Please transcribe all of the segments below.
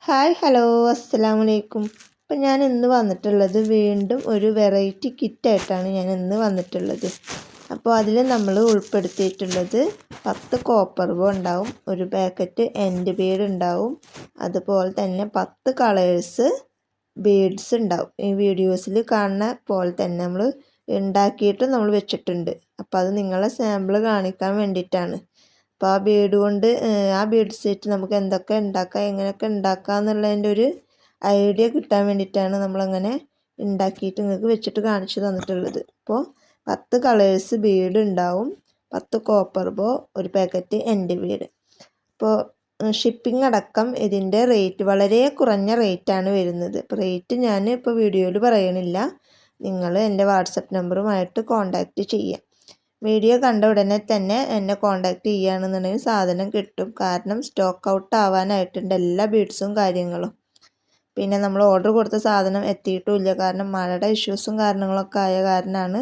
Hi hello അസ്സലാമു അലൈക്കും. അപ്പം ഞാൻ ഇന്ന് വന്നിട്ടുള്ളത് വീണ്ടും ഒരു വെറൈറ്റി കിറ്റായിട്ടാണ് ഞാൻ ഇന്ന് വന്നിട്ടുള്ളത്. അപ്പോൾ അതിൽ നമ്മൾ ഉൾപ്പെടുത്തിയിട്ടുള്ളത് 10 കോപ്പർ ബോ ഉണ്ടാവും, ഒരു പാക്കറ്റ് എൻഡ് ബീഡ് ഉണ്ടാവും, അതുപോലെ തന്നെ 10 കളേഴ്സ് ബീഡ്സ് ഉണ്ടാവും. ഈ വീഡിയോസിൽ കാണുന്ന പോലെ തന്നെ നമ്മൾ ഉണ്ടാക്കിയിട്ട് നമ്മൾ വെച്ചിട്ടുണ്ട്. അപ്പോൾ അത് നിങ്ങളെ സാമ്പിൾ കാണിക്കാൻ വേണ്ടിയിട്ടാണ്. അപ്പോൾ ആ ബീഡ് കൊണ്ട് ആ ബീഡ് സെറ്റ് നമുക്ക് എന്തൊക്കെ ഉണ്ടാക്കാം, എങ്ങനെയൊക്കെ ഉണ്ടാക്കാം എന്നുള്ളതിൻ്റെ ഒരു ഐഡിയ കിട്ടാൻ വേണ്ടിയിട്ടാണ് നമ്മളങ്ങനെ ഉണ്ടാക്കിയിട്ട് നിങ്ങൾക്ക് വെച്ചിട്ട് കാണിച്ചു തന്നിട്ടുള്ളത്. അപ്പോൾ 10 കളേഴ്സ് ബീഡ് ഉണ്ടാവും, 10 കോപ്പർ ബോ, ഒരു പാക്കറ്റ് എൻഡ് ബീഡ്. അപ്പോൾ ഷിപ്പിംഗ് അടക്കം ഇതിൻ്റെ റേറ്റ് വളരെ കുറഞ്ഞ റേറ്റാണ് വരുന്നത്. അപ്പോൾ റേറ്റ് ഞാൻ ഇപ്പോൾ വീഡിയോയിൽ പറയണില്ല, നിങ്ങൾ എൻ്റെ വാട്സപ്പ് നമ്പറുമായിട്ട് കോൺടാക്റ്റ് ചെയ്യുക. വീഡിയോ കണ്ട ഉടനെ തന്നെ എന്നെ കോൺടാക്റ്റ് ചെയ്യുകയാണെന്നുണ്ടെങ്കിൽ സാധനം കിട്ടും. കാരണം സ്റ്റോക്ക് ഔട്ട് ആവാനായിട്ടുണ്ട് എല്ലാ ബീഡ്സും കാര്യങ്ങളും. പിന്നെ നമ്മൾ ഓർഡർ കൊടുത്ത സാധനം എത്തിയിട്ടുമില്ല, കാരണം മഴയുടെ ഇഷ്യൂസും കാരണങ്ങളൊക്കെ ആയ കാരണമാണ്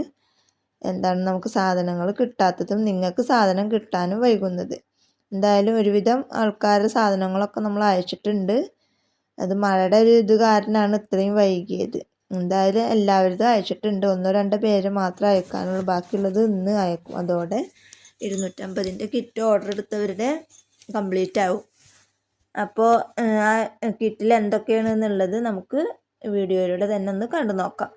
നമുക്ക് സാധനങ്ങൾ കിട്ടാത്തതും നിങ്ങൾക്ക് സാധനം കിട്ടാനും വൈകുന്നത്. എന്തായാലും ഒരുവിധം ആൾക്കാരുടെ സാധനങ്ങളൊക്കെ നമ്മൾ അയച്ചിട്ടുണ്ട്. അത് മഴയുടെ ഒരു ഇത് കാരണമാണ് ഇത്രയും വൈകിയത്. എന്തായാലും എല്ലാവരും അയച്ചിട്ടുണ്ട്. 1-2 പേര് മാത്രമേ അയക്കാനുള്ളൂ, ബാക്കിയുള്ളത് ഇന്ന് അയക്കും. അതോടെ 250-ൻ്റെ കിറ്റ് ഓർഡർ എടുത്തവരുടെ കംപ്ലീറ്റ് ആവും. അപ്പോൾ ആ കിറ്റിൽ എന്തൊക്കെയാണെന്നുള്ളത് നമുക്ക് വീഡിയോയിലൂടെ തന്നെ ഒന്ന് കണ്ടു നോക്കാം.